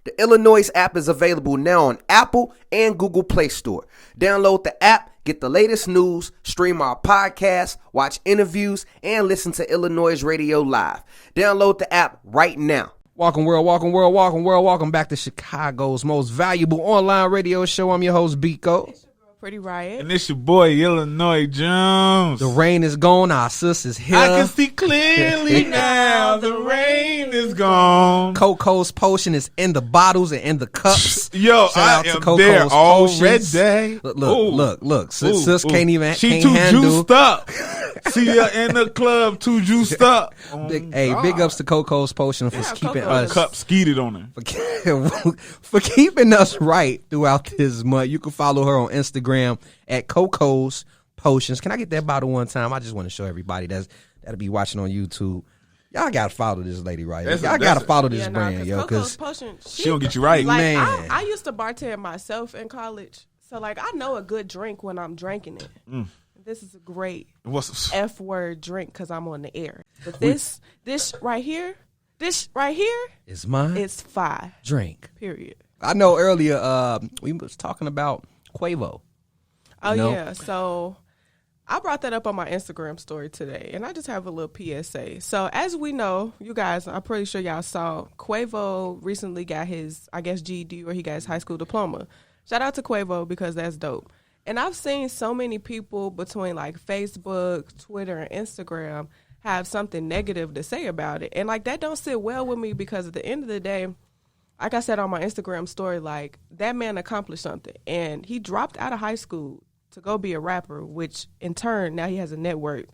The iLLANOiZE app is available now on Apple and Google Play Store. Download the app, get the latest news, stream our podcasts, watch interviews, and listen to iLLANOiZE Radio live. Download the app right now. Welcome welcome back to Chicago's most valuable online radio show. I'm your host, Biko. Pretty Riot. And it's your boy, Illinois Jones. The rain is gone. Our sister's here. I can see clearly now. The rain is gone. Coco's Potion is in the bottles and in the cups. Yo, Shout out I to am Coco's there Potions. already. Look. Sis can't even She can't too handle. juiced up. See her in the club, too juiced up. Big ups to Coco's Potion for keeping us Cup skeeted on her. for keeping us right throughout this month. You can follow her on Instagram at Coco's Potions. Can I get that bottle one time? I just want to show everybody that'll be watching on YouTube. Y'all gotta follow this lady right here. Y'all gotta follow this brand, yo, because she gonna get you right, like, man. I used to bartend myself in college, so like I know a good drink when I'm drinking it. This is a great F word drink because I'm on the air. But this right here is mine. It's fire drink. Period. I know earlier we was talking about Quavo. Oh yeah, so I brought that up on my Instagram story today, and I just have a little PSA. So as we know, you guys, I'm pretty sure y'all saw Quavo recently got his, I guess, GED, or he got his high school diploma. Shout out to Quavo because that's dope. And I've seen so many people between like Facebook, Twitter, and Instagram have something negative to say about it. And like that don't sit well with me because at the end of the day, like I said on my Instagram story, like that man accomplished something. And he dropped out of high school to go be a rapper, which in turn, now he has a net worth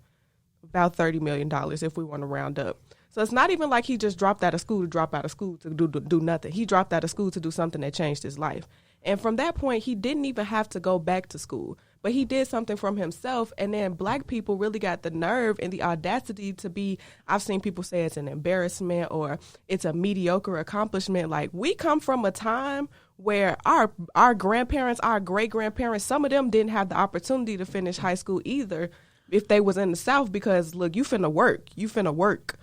about $30 million if we want to round up. So it's not even like he just dropped out of school to drop out of school to do nothing. He dropped out of school to do something that changed his life. And from that point, he didn't even have to go back to school. But he did something from himself. And then black people really got the nerve and the audacity to be, I've seen people say it's an embarrassment or it's a mediocre accomplishment. Like, we come from a time where our grandparents, our great-grandparents, some of them didn't have the opportunity to finish high school either if they was in the South because, look, you finna work.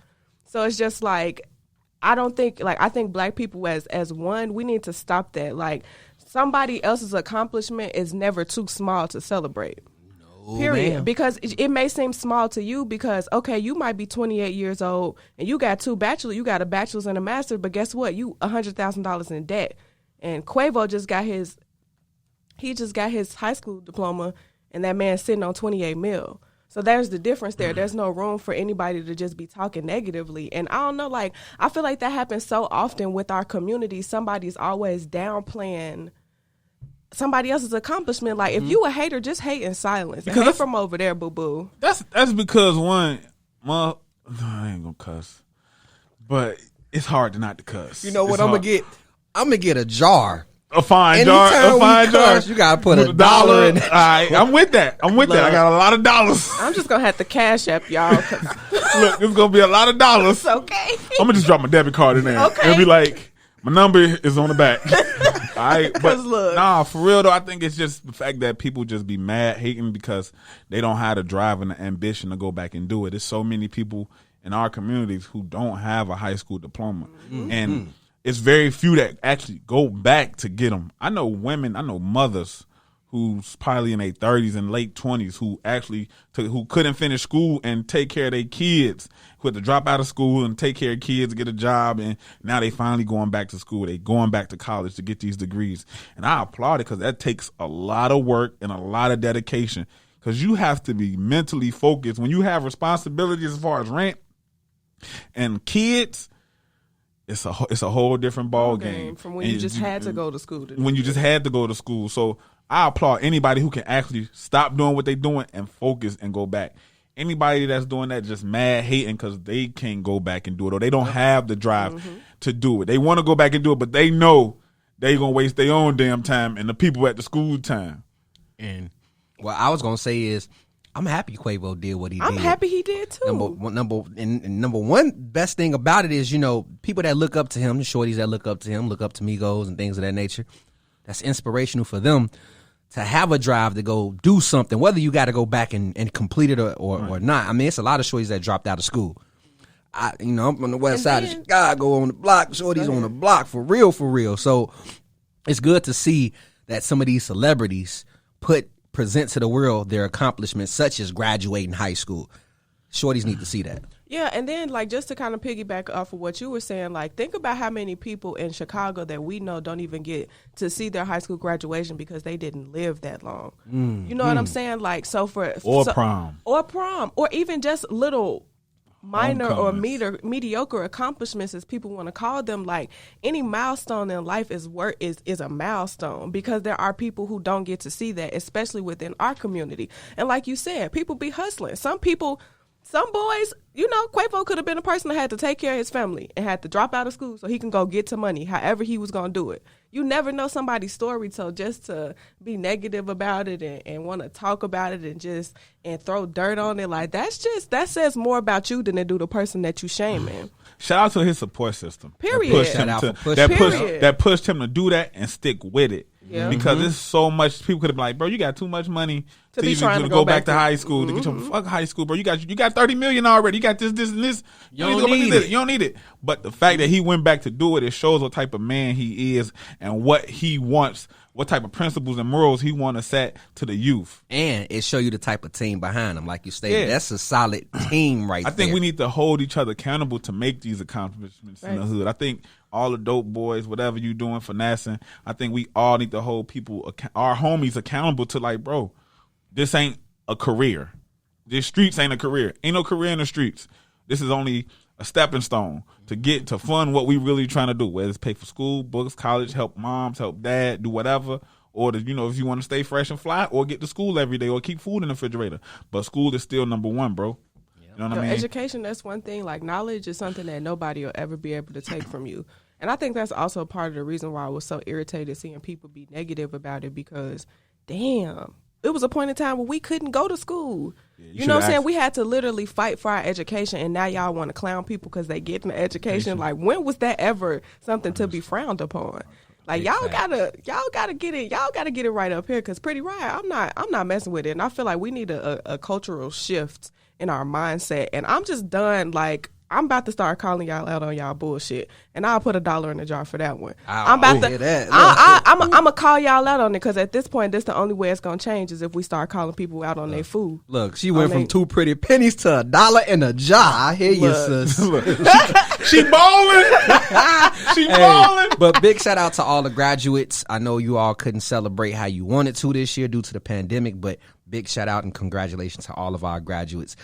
So it's just like, I think black people as one, we need to stop that. Like, somebody else's accomplishment is never too small to celebrate. No, period. Ma'am. Because it may seem small to you because, okay, you might be 28 years old and you got you got a bachelor's and a master's, but guess what? You $100,000 in debt. And Quavo just got his high school diploma, and that man's sitting on 28 mil. So there's the difference there. There's no room for anybody to just be talking negatively. And I don't know, like, I feel like that happens so often with our community. Somebody's always downplaying somebody else's accomplishment. Like, if you a hater, just hate in silence. Because hate from over there, boo-boo. That's because I ain't gonna cuss, but it's hard to not to cuss. You know what I'm gonna get? I'm gonna get a jar. A fine jar. You gotta put a dollar in it. All right, I'm with that. I got a lot of dollars. I'm just gonna have to cash app y'all. Look, it's gonna be a lot of dollars. It's okay. I'm gonna just drop my debit card in there. Okay. It'll be like, my number is on the back. All right, but look. nah, for real though, I think it's just the fact that people just be mad, hating because they don't have the drive and the ambition to go back and do it. There's so many people in our communities who don't have a high school diploma, and it's very few that actually go back to get them. I know mothers who's probably in their 30s and late 20s who couldn't finish school and take care of their kids, who had to drop out of school and take care of kids, get a job, and now they finally going back to school. They going back to college to get these degrees. And I applaud it because that takes a lot of work and a lot of dedication because you have to be mentally focused. When you have responsibilities as far as rent and kids, it's a whole different ball game from when you just had to go to school. So I applaud anybody who can actually stop doing what they're doing and focus and go back. Anybody that's doing that just mad hating because they can't go back and do it or they don't have the drive to do it. They want to go back and do it, but they know they're going to waste their own damn time and the people at the school time. And what I was going to say is, I'm happy Quavo did what he did. I'm happy he did too. Number one best thing about it is, people that look up to him, the shorties that look up to him, look up to Migos and things of that nature. That's inspirational for them to have a drive to go do something, whether you got to go back and complete it or not. I mean, it's a lot of shorties that dropped out of school. I'm on the west side of Chicago on the block. Shorty's on the block for real, for real. So it's good to see that some of these celebrities present to the world their accomplishments, such as graduating high school. Shorties need to see that. Yeah, and then, like, just to kind of piggyback off of what you were saying, like, think about how many people in Chicago that we know don't even get to see their high school graduation because they didn't live that long. You know what I'm saying? Like, prom, or even just little minor or mediocre accomplishments, as people want to call them. Like, any milestone in life is a milestone, because there are people who don't get to see that, especially within our community. And like you said, people be hustling. Some boys, Quavo could have been a person that had to take care of his family and had to drop out of school so he can go get to money, however he was going to do it. You never know somebody's story, so just to be negative about it and want to talk about it and throw dirt on it, like, that says more about you than it do the person that you shaming. Shout out to his support system. Period. That pushed him to do that and stick with it. Yeah. Because there's so much, people could have been like, bro, you got too much money to even go back to high school, to get your fuck high school, bro. You got $30 million already. You got this, and this. You don't need it. But the fact that he went back to do it, it shows what type of man he is and what he wants, what type of principles and morals he want to set to the youth. And it show you the type of team behind him. Like you stated, that's a solid team right there. I think we need to hold each other accountable to make these accomplishments in the hood. I think all the dope boys, whatever you doing, finessing, I think we all need to hold our homies accountable to, like, bro, this ain't a career. This streets ain't a career. Ain't no career in the streets. This is only a stepping stone to get to fund what we really trying to do, whether it's pay for school, books, college, help moms, help dad, do whatever, or if you want to stay fresh and fly, or get to school every day, or keep food in the refrigerator. But school is still number one, bro. You know what I mean? Education, that's one thing. Like, knowledge is something that nobody will ever be able to take from you. And I think that's also part of the reason why I was so irritated seeing people be negative about it, because, damn, it was a point in time where we couldn't go to school. Yeah, you know what I'm saying? We had to literally fight for our education, and now y'all want to clown people because they get an education. Like, when was that ever something to be frowned upon? Like, y'all gotta get it. Y'all gotta get it right up here, because Pretty Riot, I'm not messing with it. And I feel like we need a cultural shift in our mindset. And I'm just done. Like, I'm about to start calling y'all out on y'all bullshit, and I'll put $1 in the jar for that one. I'm gonna call y'all out on it, because at this point, this the only way it's gonna change is if we start calling people out on their food. Look, she went from 2 pretty pennies to $1 in a jar. I hear you, sis. She balling. She balling. But big shout out to all the graduates. I know you all couldn't celebrate how you wanted to this year due to the pandemic, but big shout out and congratulations to all of our graduates.